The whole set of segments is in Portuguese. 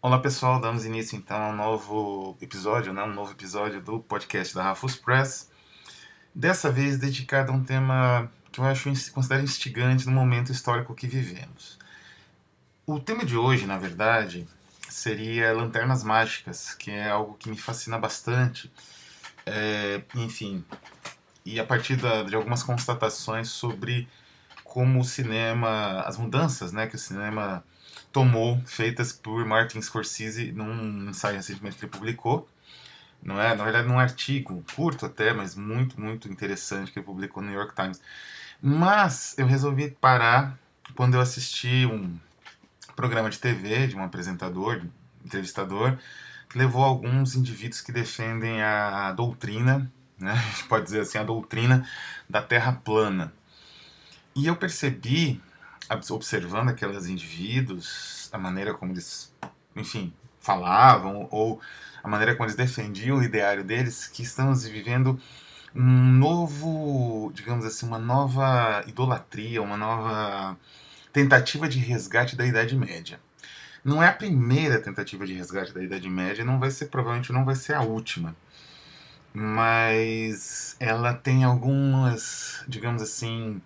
Olá pessoal, damos início então a um novo episódio, né? Um novo episódio do podcast da Rafus Press. Dessa vez dedicado a um tema que eu acho considero instigante no momento histórico que vivemos. O tema de hoje, na verdade, seria lanternas mágicas, que é algo que me fascina bastante. Enfim, e a partir de algumas constatações sobre como o cinema, as mudanças, né, que o cinema tomou, feitas por Martin Scorsese num ensaio recentemente que ele publicou, não é? Na verdade, num artigo curto até, mas muito, muito interessante que ele publicou no New York Times. Mas eu resolvi parar quando eu assisti um programa de TV de um apresentador, entrevistador, que levou alguns indivíduos que defendem a doutrina, né? A gente pode dizer assim, a doutrina da Terra plana. E eu percebi, observando aqueles indivíduos, a maneira como eles, enfim, falavam, ou a maneira como eles defendiam o ideário deles, que estamos vivendo um novo, digamos assim, uma nova idolatria, uma nova tentativa de resgate da Idade Média. Não é a primeira tentativa de resgate da Idade Média, não vai ser, provavelmente não vai ser a última, mas ela tem algumas, digamos assim,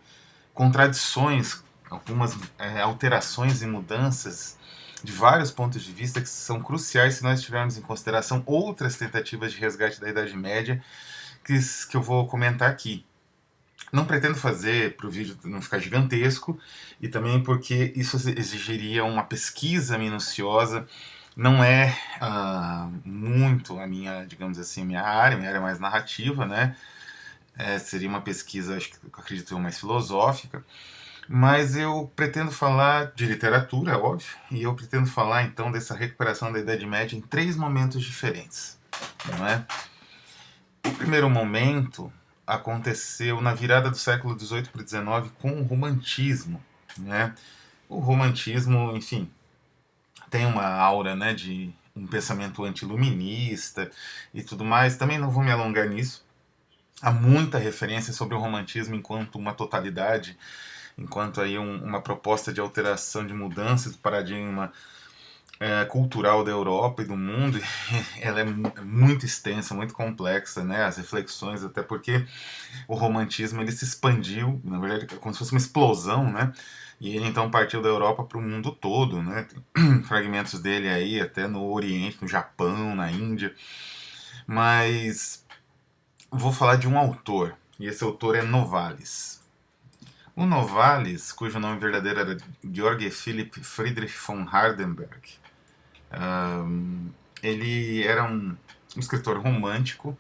contradições, algumas alterações e mudanças de vários pontos de vista que são cruciais se nós tivermos em consideração outras tentativas de resgate da Idade Média que eu vou comentar aqui. Não pretendo fazer para o vídeo não ficar gigantesco e também porque isso exigiria uma pesquisa minuciosa. Não é muito a minha, digamos assim, minha área é mais narrativa, né? Seria uma pesquisa, acho que eu acredito, mais filosófica. Mas eu pretendo falar de literatura, óbvio, e eu pretendo falar então dessa recuperação da Idade Média em três momentos diferentes, não é? O primeiro momento aconteceu na virada do século XVIII para o XIX com o romantismo, né? O romantismo, enfim, tem uma aura, né, de um pensamento antiluminista e tudo mais. Também não vou me alongar nisso. Há muita referência sobre o romantismo enquanto uma totalidade, enquanto aí uma proposta de alteração, de mudança do paradigma cultural da Europa e do mundo. Ela é muito extensa, muito complexa, né? As reflexões, até porque o romantismo ele se expandiu, na verdade, como se fosse uma explosão, né? E ele então partiu da Europa para o mundo todo, né? Tem fragmentos dele aí até no Oriente, no Japão, na Índia. Mas vou falar de um autor, e esse autor é Novalis. O Novalis, cujo nome verdadeiro era Georg Philipp Friedrich von Hardenberg, ele era um escritor romântico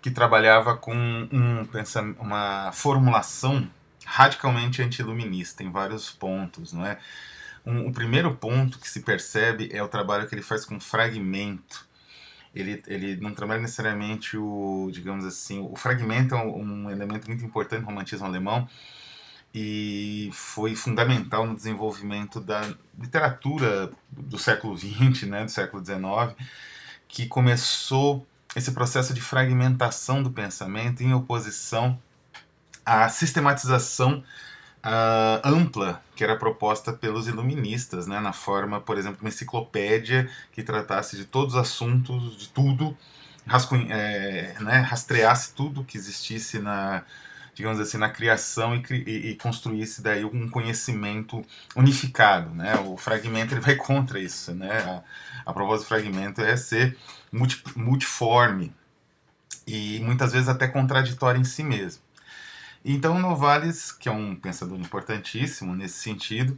que trabalhava com uma formulação radicalmente antiluminista em vários pontos, não é? O primeiro ponto que se percebe é o trabalho que ele faz com fragmento. Ele não trabalha necessariamente digamos assim, o fragmento é um elemento muito importante no romantismo alemão e foi fundamental no desenvolvimento da literatura do século XX, né, do século XIX, que começou esse processo de fragmentação do pensamento em oposição à sistematização ampla que era proposta pelos iluministas, né, na forma, por exemplo, uma enciclopédia que tratasse de todos os assuntos, de tudo, né, rastreasse tudo que existisse na, digamos assim, na criação e construísse daí um conhecimento unificado, né? O fragmento ele vai contra isso, né? A proposta do fragmento é ser multiforme e muitas vezes até contraditório em si mesmo. Então Novalis, que é um pensador importantíssimo nesse sentido,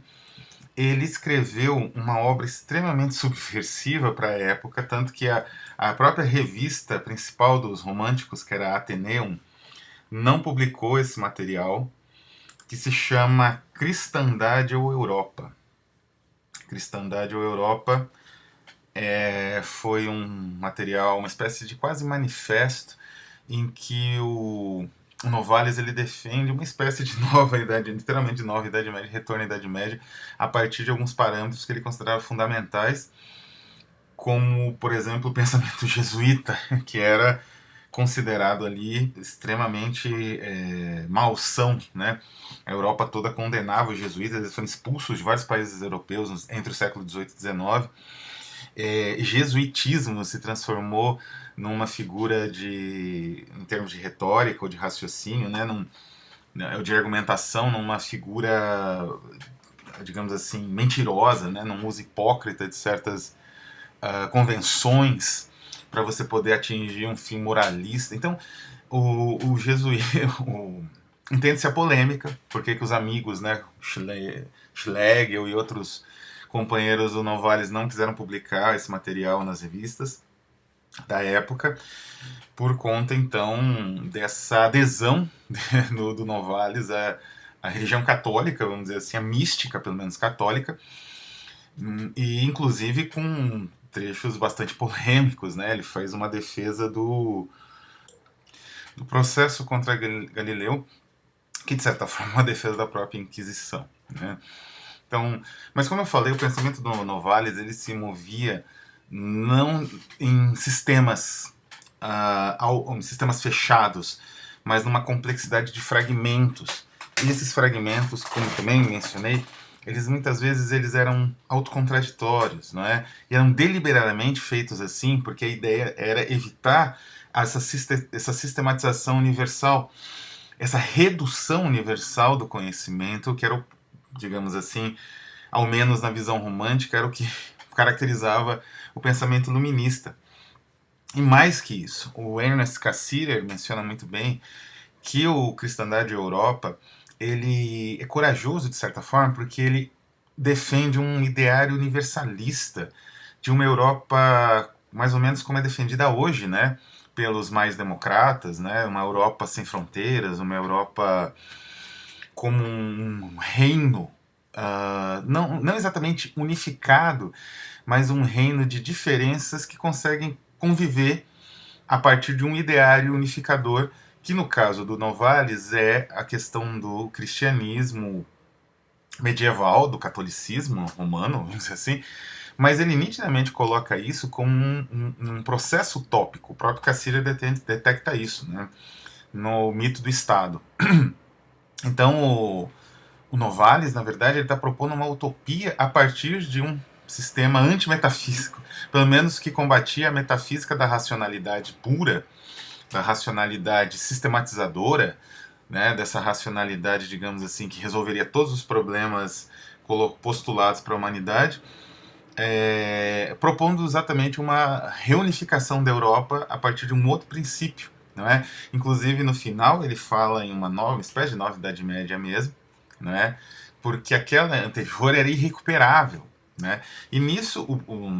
ele escreveu uma obra extremamente subversiva para a época, tanto que a própria revista principal dos românticos, que era a Athenaeum, não publicou esse material, que se chama Cristandade ou Europa. Cristandade ou Europa foi um material, uma espécie de quase manifesto, em que o Novalis ele defende uma espécie de nova idade, literalmente nova idade média, retorno à idade média, a partir de alguns parâmetros que ele considerava fundamentais, como, por exemplo, o pensamento jesuíta, que era considerado ali extremamente malsão, né? A Europa toda condenava os jesuítas, eles foram expulsos de vários países europeus entre o século XVIII e XIX. Jesuitismo se transformou numa figura em termos de retórica ou de raciocínio, né? De argumentação, numa figura, digamos assim, mentirosa, né? Num uso hipócrita de certas convenções para você poder atingir um fim moralista. Então, o jesuísmo entende-se a polêmica, porque que os amigos, né, Schlegel e outros companheiros do Novalis não quiseram publicar esse material nas revistas da época, por conta então dessa adesão do Novalis à religião católica, vamos dizer assim, a mística, pelo menos católica, e inclusive com trechos bastante polêmicos, né? Ele faz uma defesa do processo contra Galileu, que de certa forma é uma defesa da própria Inquisição, né? Então, mas como eu falei, o pensamento do Novalis ele se movia não em sistemas, em sistemas fechados, mas numa complexidade de fragmentos. E esses fragmentos, como também mencionei, eles muitas vezes eram autocontraditórios, não é? E eram deliberadamente feitos assim, porque a ideia era evitar essa sistematização universal, essa redução universal do conhecimento, que era, digamos assim, ao menos na visão romântica, era o que caracterizava o pensamento iluminista. E mais que isso, o Ernest Cassirer menciona muito bem que o Cristandade Europa ele é corajoso de certa forma porque ele defende um ideário universalista de uma Europa mais ou menos como é defendida hoje, né, pelos mais democratas, né, uma Europa sem fronteiras, uma Europa como um reino, não exatamente unificado, mas um reino de diferenças que conseguem conviver a partir de um ideário unificador, que no caso do Novalis é a questão do cristianismo medieval, do catolicismo romano, vamos dizer assim, mas ele nitidamente coloca isso como um processo utópico. O próprio Cassirer detecta isso, né, no mito do Estado. Então o Novalis, na verdade, ele está propondo uma utopia a partir de um sistema antimetafísico, pelo menos que combatia a metafísica da racionalidade pura, da racionalidade sistematizadora, né, dessa racionalidade, digamos assim, que resolveria todos os problemas postulados para a humanidade, propondo exatamente uma reunificação da Europa a partir de um outro princípio. Não é? Inclusive, no final, ele fala em uma espécie de nova Idade Média mesmo, não é? Porque aquela anterior era irrecuperável. Né? E nisso,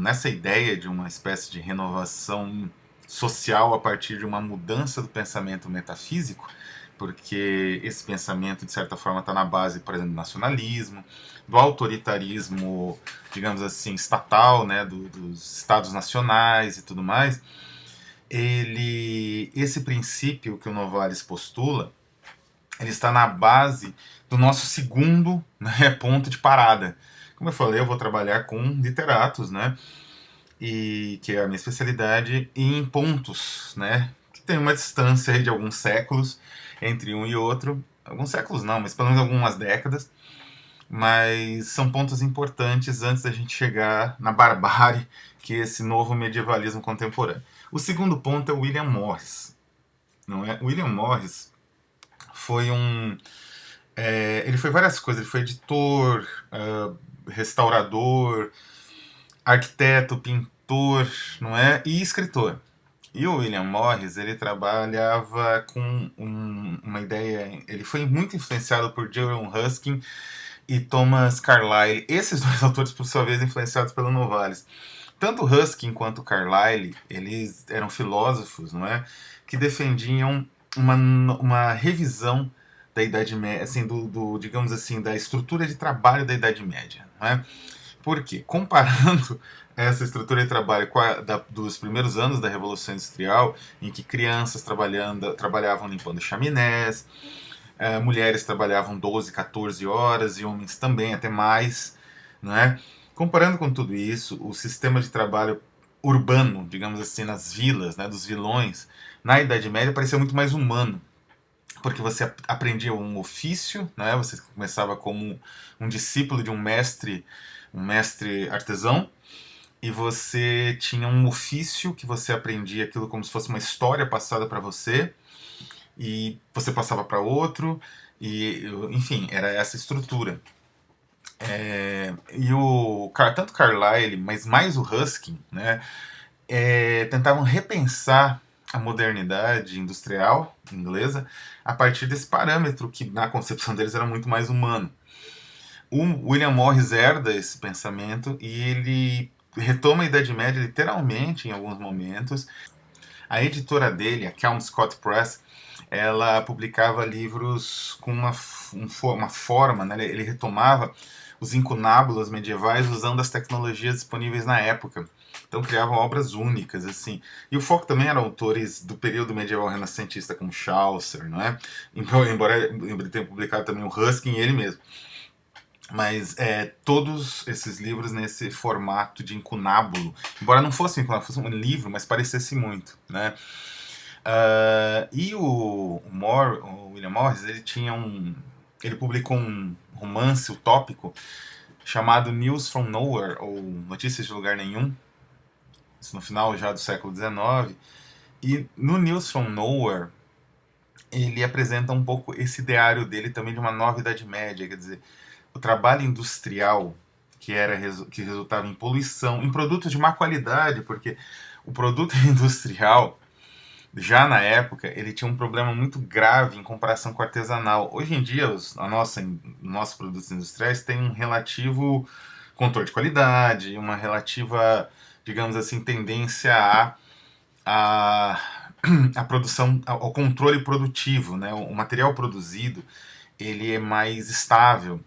nessa ideia de uma espécie de renovação social a partir de uma mudança do pensamento metafísico, porque esse pensamento, de certa forma, está na base, por exemplo, do nacionalismo, do autoritarismo, digamos assim, estatal, né, dos estados nacionais e tudo mais, esse princípio que o Novalis postula, ele está na base do nosso segundo, né, ponto de parada. Como eu falei, eu vou trabalhar com literatos, né, e que é a minha especialidade, em pontos, né, que tem uma distância aí de alguns séculos entre um e outro. Alguns séculos não, mas pelo menos algumas décadas. Mas são pontos importantes antes da gente chegar na barbárie que é esse novo medievalismo contemporâneo. O segundo ponto é o William Morris. Não é? William Morris foi ele foi várias coisas. Ele foi editor, restaurador, arquiteto, pintor, não é? E escritor. E o William Morris, ele trabalhava com uma ideia... Ele foi muito influenciado por Jerome Ruskin e Thomas Carlyle. Esses dois autores, por sua vez, influenciados pelo Novalis. Tanto Ruskin quanto Carlyle, eles eram filósofos, não é? Que defendiam uma revisão da Idade Média, assim, digamos assim, da estrutura de trabalho da Idade Média, não é? Por quê? Comparando essa estrutura de trabalho dos primeiros anos da Revolução Industrial, em que crianças trabalhavam limpando chaminés, mulheres trabalhavam 12, 14 horas e homens também, até mais, não é? Comparando com tudo isso, o sistema de trabalho urbano, digamos assim, nas vilas, né, dos vilões, na Idade Média parecia muito mais humano, porque você aprendia um ofício, né? Você começava como um discípulo de um mestre artesão, e você tinha um ofício que você aprendia aquilo como se fosse uma história passada para você, e você passava para outro, e enfim, era essa estrutura. E tanto Carlyle, mas mais o Ruskin, né, tentavam repensar a modernidade industrial inglesa a partir desse parâmetro que na concepção deles era muito mais humano. O William Morris herda esse pensamento e ele retoma a Idade Média literalmente em alguns momentos. A editora dele, a Kelmscott Press, ela publicava livros com uma forma, né? Ele retomava os incunábulos medievais usando as tecnologias disponíveis na época. Então criavam obras únicas, assim. E o foco também eram autores do período medieval renascentista, como Chaucer, não é? Embora ele tenha publicado também o Ruskin e ele mesmo. Mas todos esses livros nesse formato de incunábulo, embora não fosse um livro, mas parecesse muito, né? E o William Morris, ele publicou um romance utópico chamado News from Nowhere, ou Notícias de Lugar Nenhum, isso no final já do século XIX. E no News from Nowhere, ele apresenta um pouco esse ideário dele também de uma nova Idade Média, quer dizer, o trabalho industrial que resultava em poluição, em produtos de má qualidade, porque o produto industrial, já na época, ele tinha um problema muito grave em comparação com o artesanal. Hoje em dia, nossos produtos industriais têm um relativo controle de qualidade, uma relativa, digamos assim, tendência a, a produção, ao controle produtivo, né? O material produzido, ele é mais estável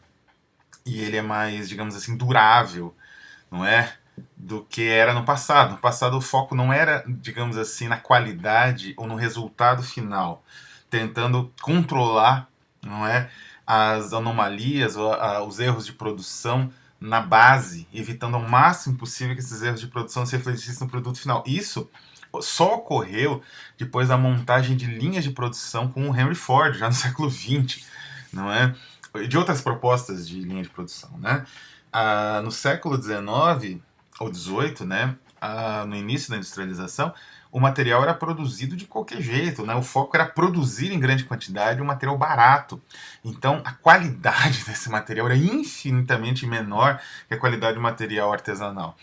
e ele é mais, digamos assim, durável, não é? Do que era no passado. No passado o foco não era, digamos assim, na qualidade ou no resultado final, tentando controlar, não é, as anomalias ou os erros de produção na base, evitando ao máximo possível que esses erros de produção se refletissem no produto final. Isso só ocorreu depois da montagem de linhas de produção com o Henry Ford, já no século XX, não é? De outras propostas de linha de produção, né? No século XIX ou XVIII, né? No início da industrialização, o material era produzido de qualquer jeito, né? O foco era produzir em grande quantidade um material barato. Então, a qualidade desse material era infinitamente menor que a qualidade do material artesanal.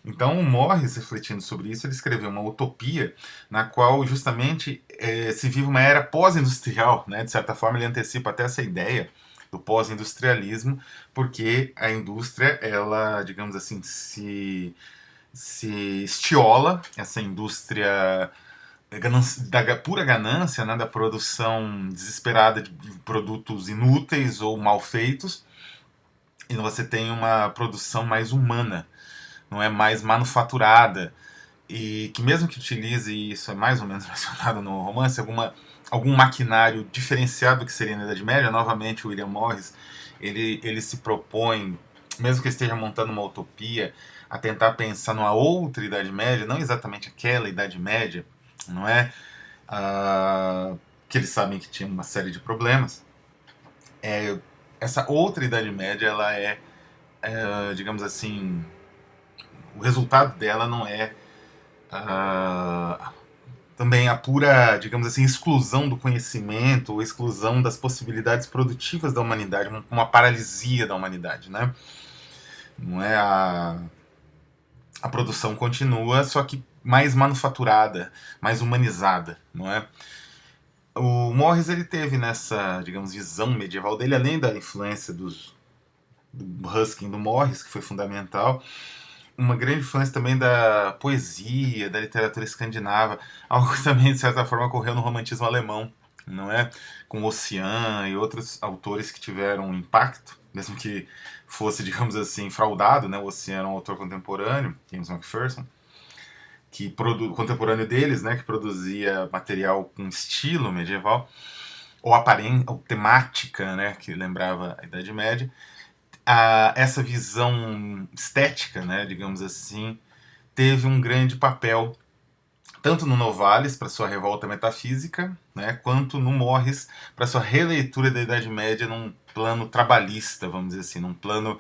Então, o Morris, refletindo sobre isso, ele escreveu uma utopia na qual justamente se vive uma era pós-industrial, né? De certa forma, ele antecipa até essa ideia do pós-industrialismo, porque a indústria, ela, digamos assim, se estiola, essa indústria da pura ganância, né, da produção desesperada de produtos inúteis ou mal feitos, e você tem uma produção mais humana, não é mais manufaturada, e que mesmo que utilize, e isso é mais ou menos mencionado no romance, algum maquinário diferenciado que seria na Idade Média. Novamente o William Morris, ele se propõe, mesmo que esteja montando uma utopia, a tentar pensar numa outra Idade Média, não exatamente aquela Idade Média, não é? Que eles sabem que tinha uma série de problemas. Essa outra Idade Média, ela digamos assim, o resultado dela não é também a pura, digamos assim, exclusão do conhecimento, ou exclusão das possibilidades produtivas da humanidade, uma paralisia da humanidade, né? Não é a produção continua, só que mais manufaturada, mais humanizada, não é? O Morris, ele teve nessa, digamos, visão medieval dele, além da influência do Ruskin, do Morris, que foi fundamental, uma grande influência também da poesia, da literatura escandinava, algo que também, de certa forma, ocorreu no romantismo alemão, não é? Com Ossian e outros autores que tiveram um impacto, mesmo que fosse, digamos assim, fraudado, né? O Ossian era um autor contemporâneo, James Macpherson, contemporâneo deles, né? Que produzia material com estilo medieval, ou temática, né? Que lembrava a Idade Média. Essa visão estética, né, digamos assim, teve um grande papel tanto no Novalis para sua revolta metafísica, né, quanto no Morris para sua releitura da Idade Média num plano trabalhista, vamos dizer assim, num plano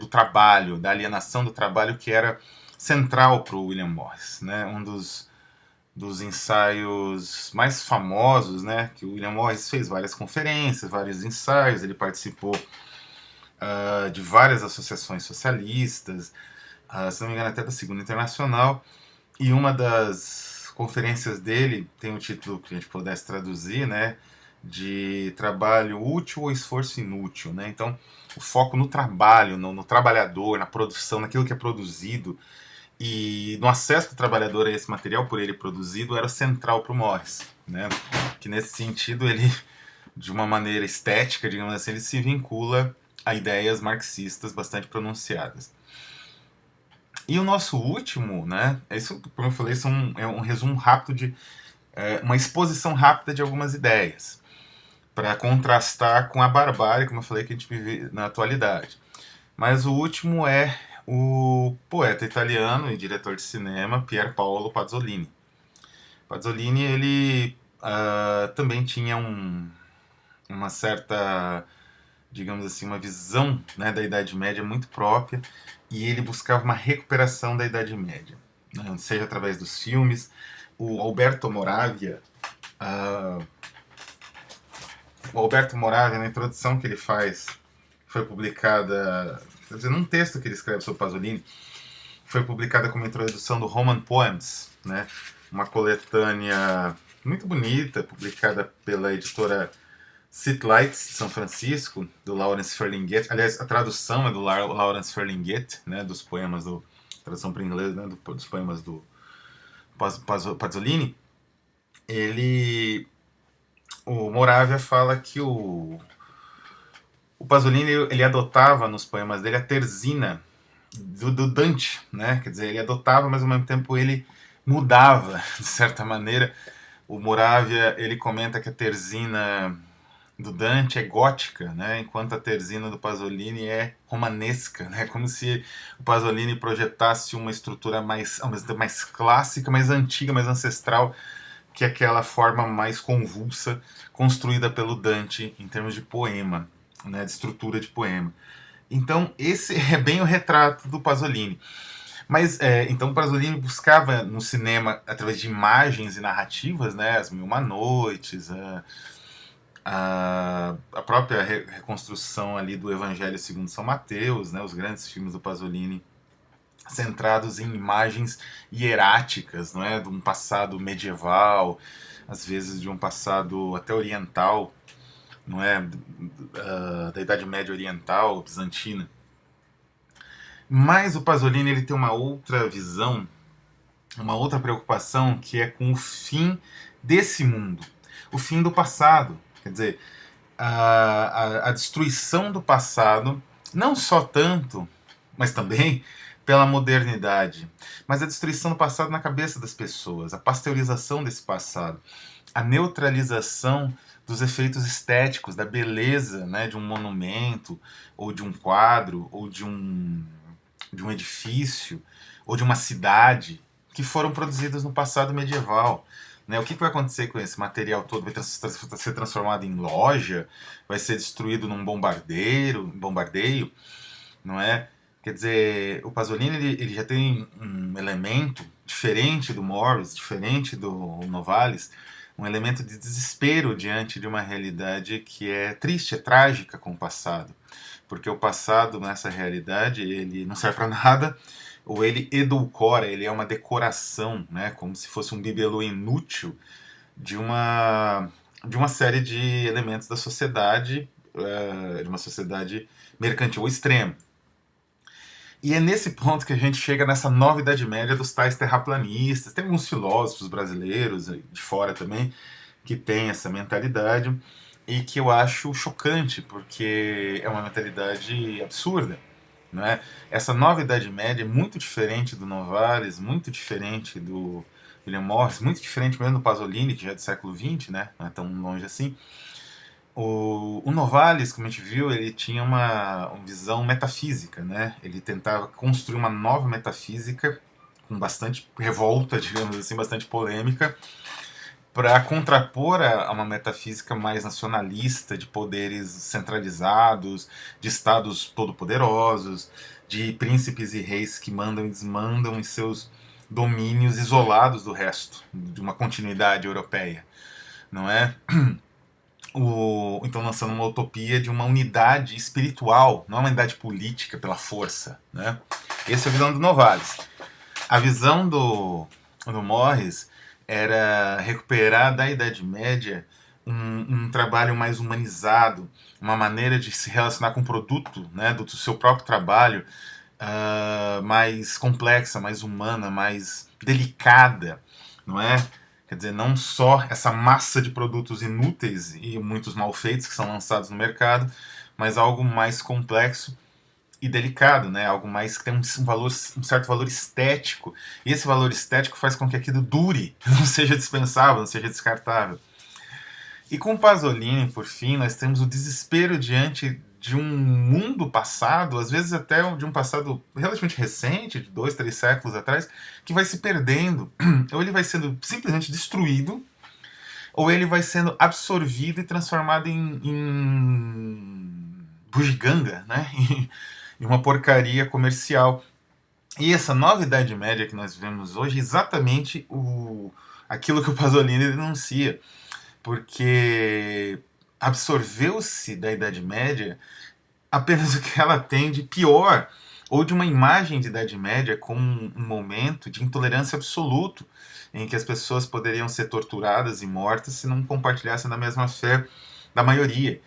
do trabalho, da alienação do trabalho, que era central para o William Morris, né, um dos ensaios mais famosos, né, que o William Morris fez várias conferências, vários ensaios, ele participou de várias associações socialistas, se não me engano até da Segunda Internacional, e uma das conferências dele tem o título que a gente pudesse traduzir, né, de trabalho útil ou esforço inútil, né? Então, o foco no trabalho, no trabalhador, na produção, naquilo que é produzido, e no acesso do trabalhador a esse material por ele produzido era central para o Morris, né? Que nesse sentido ele, de uma maneira estética, digamos assim, ele se vincula a ideias marxistas bastante pronunciadas. E o nosso último, né? Isso, como eu falei, isso é um resumo rápido de uma exposição rápida de algumas ideias para contrastar com a barbárie, como eu falei, que a gente vive na atualidade. Mas o último é o poeta italiano e diretor de cinema Pier Paolo Pasolini. Pasolini, ele também tinha uma certa, digamos assim, uma visão, né, da Idade Média muito própria, e ele buscava uma recuperação da Idade Média, né, seja através dos filmes. O Alberto Moravia, na introdução que ele faz, foi publicada, quer dizer, num texto que ele escreve sobre Pasolini, foi publicada como introdução do Roman Poems, né, uma coletânea muito bonita, publicada pela editora City Lights, de São Francisco, do Lawrence Ferlinghetti. Aliás, a tradução é do Lawrence Ferlinghetti, né, dos poemas tradução para o inglês, né, dos poemas do Pasolini. O Moravia fala que o Pasolini, ele adotava nos poemas dele a terzina do Dante, né? Quer dizer, ele adotava, mas ao mesmo tempo ele mudava, de certa maneira. O Moravia, ele comenta que a terzina do Dante é gótica, né? Enquanto a terzina do Pasolini é romanesca, né? Como se o Pasolini projetasse uma estrutura mais, ao mesmo tempo, mais clássica, mais antiga, mais ancestral, que aquela forma mais convulsa construída pelo Dante em termos de poema, né? De estrutura de poema. Então, esse é bem o retrato do Pasolini. Mas, então, o Pasolini buscava no cinema, através de imagens e narrativas, né, As Mil e Uma Noites, a própria reconstrução ali do Evangelho segundo São Mateus, né, os grandes filmes do Pasolini, centrados em imagens hieráticas, não é, de um passado medieval, às vezes de um passado até oriental, não é, da Idade Média oriental, bizantina. Mas o Pasolini, ele tem uma outra visão, uma outra preocupação, que é com o fim desse mundo, o fim do passado. Quer dizer, a destruição do passado, não só tanto, mas também pela modernidade, mas a destruição do passado na cabeça das pessoas, a pasteurização desse passado, a neutralização dos efeitos estéticos, da beleza, né, de um monumento, ou de um quadro, ou de um edifício, ou de uma cidade, que foram produzidos no passado medieval. Né? O que vai acontecer com esse material todo? Vai ser transformado em loja? Vai ser destruído num bombardeio? Não é? Quer dizer, o Pasolini, ele já tem um elemento diferente do Morris, diferente do Novalis, um elemento de desespero diante de uma realidade que é triste, é trágica com o passado. Porque o passado, nessa realidade, ele não serve para nada, ou ele edulcora, ele é uma decoração, né, como se fosse um bibelô inútil de uma série de elementos da sociedade, de uma sociedade mercantil extrema. E é nesse ponto que a gente chega nessa nova Idade Média dos tais terraplanistas. Tem alguns filósofos brasileiros, de fora também, que têm essa mentalidade, e que eu acho chocante, porque é uma mentalidade absurda. Não é? Essa nova Idade Média é muito diferente do Novalis, muito diferente do William Morris, muito diferente mesmo do Pasolini, que já é do século XX, né? Não é tão longe assim. O Novalis, como a gente viu, ele tinha uma visão metafísica, né? Ele tentava construir uma nova metafísica com bastante revolta, digamos assim, bastante polêmica, para contrapor a uma metafísica mais nacionalista, de poderes centralizados, de estados todo-poderosos, de príncipes e reis que mandam e desmandam em seus domínios isolados do resto, de uma continuidade europeia, não é? Então lançando uma utopia de uma unidade espiritual, não uma unidade política pela força, né? Essa é a visão do Novalis. A visão do Morris era recuperar da Idade Média um trabalho mais humanizado, uma maneira de se relacionar com o produto, né, do seu próprio trabalho, mais complexa, mais humana, mais delicada, não é? Quer dizer, não só essa massa de produtos inúteis e muitos mal feitos que são lançados no mercado, mas algo mais complexo e delicado, né? Algo mais que tem um certo valor estético. E esse valor estético faz com que aquilo dure, não seja dispensável, não seja descartável. E com Pasolini, por fim, nós temos o desespero diante de um mundo passado, às vezes até de um passado relativamente recente, de 2, 3 séculos atrás, que vai se perdendo. Ou ele vai sendo simplesmente destruído, ou ele vai sendo absorvido e transformado em bugiganga, né? Em uma porcaria comercial. E essa nova Idade Média que nós vivemos hoje é exatamente aquilo que o Pasolini denuncia, porque absorveu-se da Idade Média apenas o que ela tem de pior, ou de uma imagem de Idade Média como um momento de intolerância absoluto, em que as pessoas poderiam ser torturadas e mortas se não compartilhassem da mesma fé da maioria,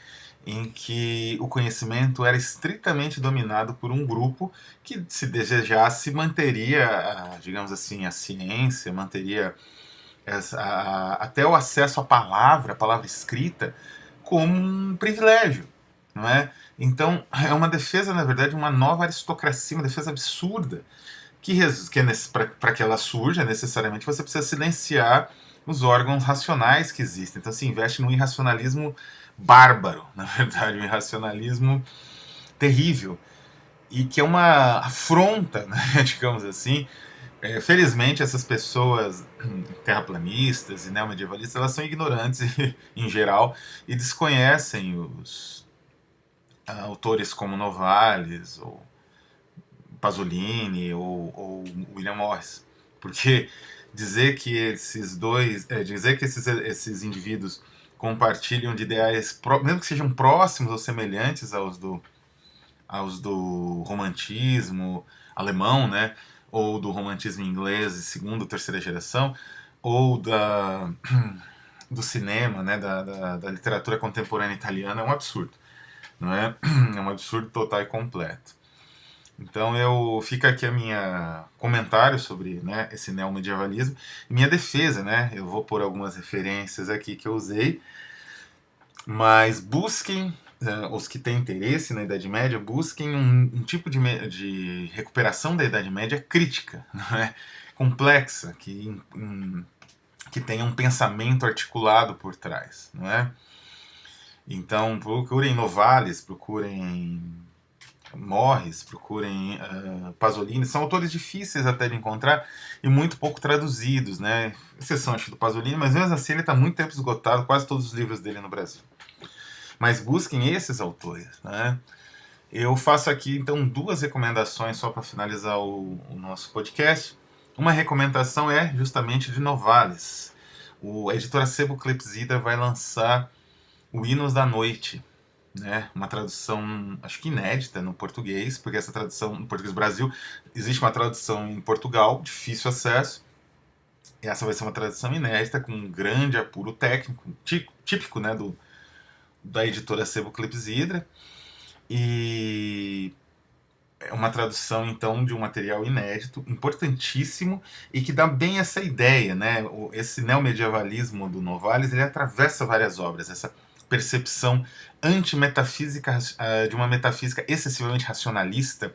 em que o conhecimento era estritamente dominado por um grupo que, se desejasse, manteria, digamos assim, a ciência, manteria até o acesso à palavra, a palavra escrita, como um privilégio, não é? Então, é uma defesa, na verdade, de uma nova aristocracia, uma defesa absurda, para que ela surja, necessariamente, você precisa silenciar os órgãos racionais que existem. Então, se investe num irracionalismo bárbaro, na verdade, um irracionalismo terrível, e que é uma afronta, né, digamos assim. Felizmente, essas pessoas terraplanistas e neomedievalistas, elas são ignorantes em geral e desconhecem os autores como Novalis, ou Pasolini, ou William Morris. Porque dizer que esses indivíduos compartilham de ideais, mesmo que sejam próximos ou semelhantes aos do romantismo alemão, né, ou do romantismo inglês de segunda ou terceira geração, ou do cinema, né, da literatura contemporânea italiana, é um absurdo, não é? É um absurdo total e completo. Então fica aqui a minha comentário sobre, né, esse neomedievalismo e minha defesa, né? Eu vou pôr algumas referências aqui que eu usei, mas busquem, os que têm interesse na Idade Média, busquem um tipo de recuperação da Idade Média crítica, não é? Complexa, que tenha um pensamento articulado por trás, não é? Então procurem Novalis, procurem Morris, procurem Pasolini, são autores difíceis até de encontrar e muito pouco traduzidos, né? Exceção acho do Pasolini, mas mesmo assim ele está muito tempo esgotado, quase todos os livros dele no Brasil. Mas busquem esses autores, né? Eu faço aqui então 2 recomendações só para finalizar o nosso podcast. Uma recomendação é justamente de Novalis. A editora Sebo Clepsidra vai lançar o Hinos da Noite, né? Uma tradução, acho que inédita no português, porque essa tradução no português do Brasil, existe uma tradução em Portugal, difícil acesso. E essa vai ser uma tradução inédita, com um grande apuro técnico, típico, né, da editora Sebo Clepsidra. E é uma tradução, então, de um material inédito, importantíssimo, e que dá bem essa ideia, né? Esse neomedievalismo do Novalis, ele atravessa várias obras, essa percepção antimetafísica, de uma metafísica excessivamente racionalista,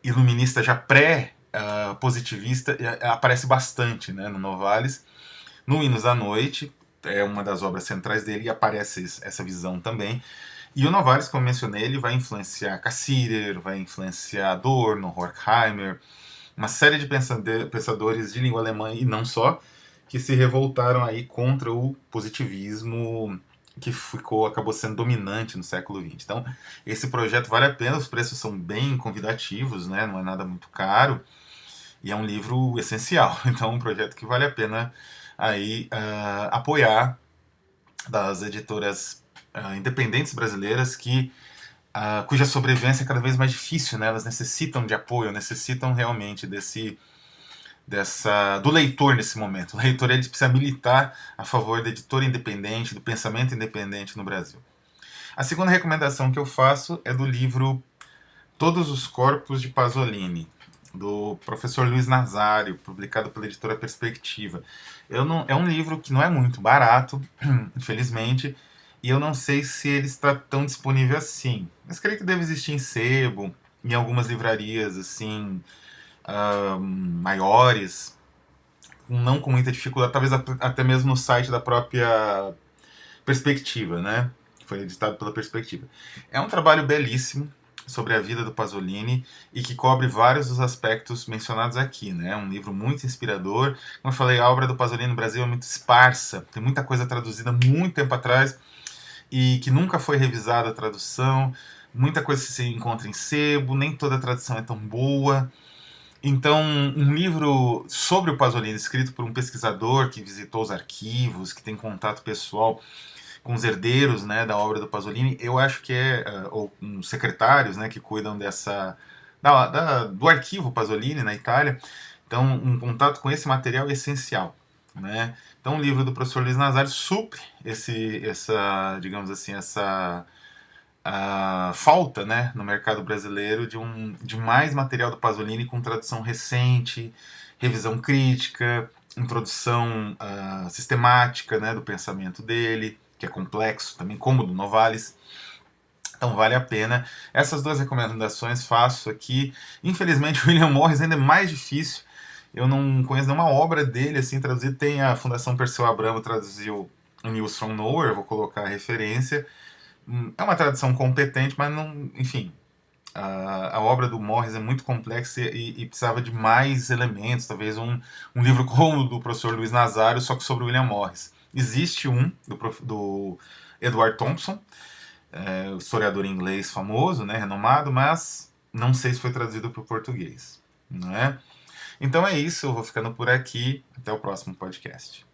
iluminista já pré-positivista, aparece bastante, né, no Novalis. No Hinos da Noite, é uma das obras centrais dele, e aparece essa visão também. E o Novalis, como mencionei, ele vai influenciar Cassirer, vai influenciar Adorno, Horkheimer, uma série de pensadores de língua alemã e não só, que se revoltaram aí contra o positivismo que acabou sendo dominante no século XX. Então, esse projeto vale a pena, os preços são bem convidativos, né? Não é nada muito caro, e é um livro essencial. Então, é um projeto que vale a pena aí apoiar, das editoras independentes brasileiras cuja sobrevivência é cada vez mais difícil, né? Elas necessitam de apoio, necessitam realmente do leitor nesse momento. O leitor ele precisa militar a favor da editora independente, do pensamento independente no Brasil. A segunda recomendação que eu faço é do livro Todos os Corpos de Pasolini, do professor Luiz Nazário, publicado pela editora Perspectiva. É um livro que não é muito barato, infelizmente, e eu não sei se ele está tão disponível assim. Mas creio que deve existir em sebo, em algumas livrarias assim maiores, não com muita dificuldade, talvez até mesmo no site da própria Perspectiva, né? Foi editado pela Perspectiva. É um trabalho belíssimo sobre a vida do Pasolini e que cobre vários dos aspectos mencionados aqui, né? Um livro muito inspirador. Como eu falei, a obra do Pasolini no Brasil é muito esparsa, tem muita coisa traduzida muito tempo atrás e que nunca foi revisada a tradução, muita coisa se encontra em sebo, nem toda a tradução é tão boa. Então, um livro sobre o Pasolini, escrito por um pesquisador que visitou os arquivos, que tem contato pessoal com os herdeiros, né, da obra do Pasolini, eu acho que ou os secretários, né, que cuidam do arquivo Pasolini na Itália. Então, um contato com esse material é essencial, né? Então, o livro do professor Luiz Nazário supre digamos assim, essa a falta, né, no mercado brasileiro de mais material do Pasolini com tradução recente, revisão crítica, introdução sistemática, né, do pensamento dele, que é complexo também, como o do Novalis. Então vale a pena. Essas duas recomendações faço aqui. Infelizmente o William Morris ainda é mais difícil. Eu não conheço nenhuma obra dele assim traduzida. Tem a Fundação Perseu Abramo traduziu News from Nowhere, vou colocar a referência. É uma tradução competente, mas não, enfim, a obra do Morris é muito complexa e precisava de mais elementos, talvez um livro como o do professor Luiz Nazário, só que sobre William Morris. Existe do Edward Thompson, historiador inglês famoso, né, renomado, mas não sei se foi traduzido para o português. Não é? Então é isso, eu vou ficando por aqui. Até o próximo podcast.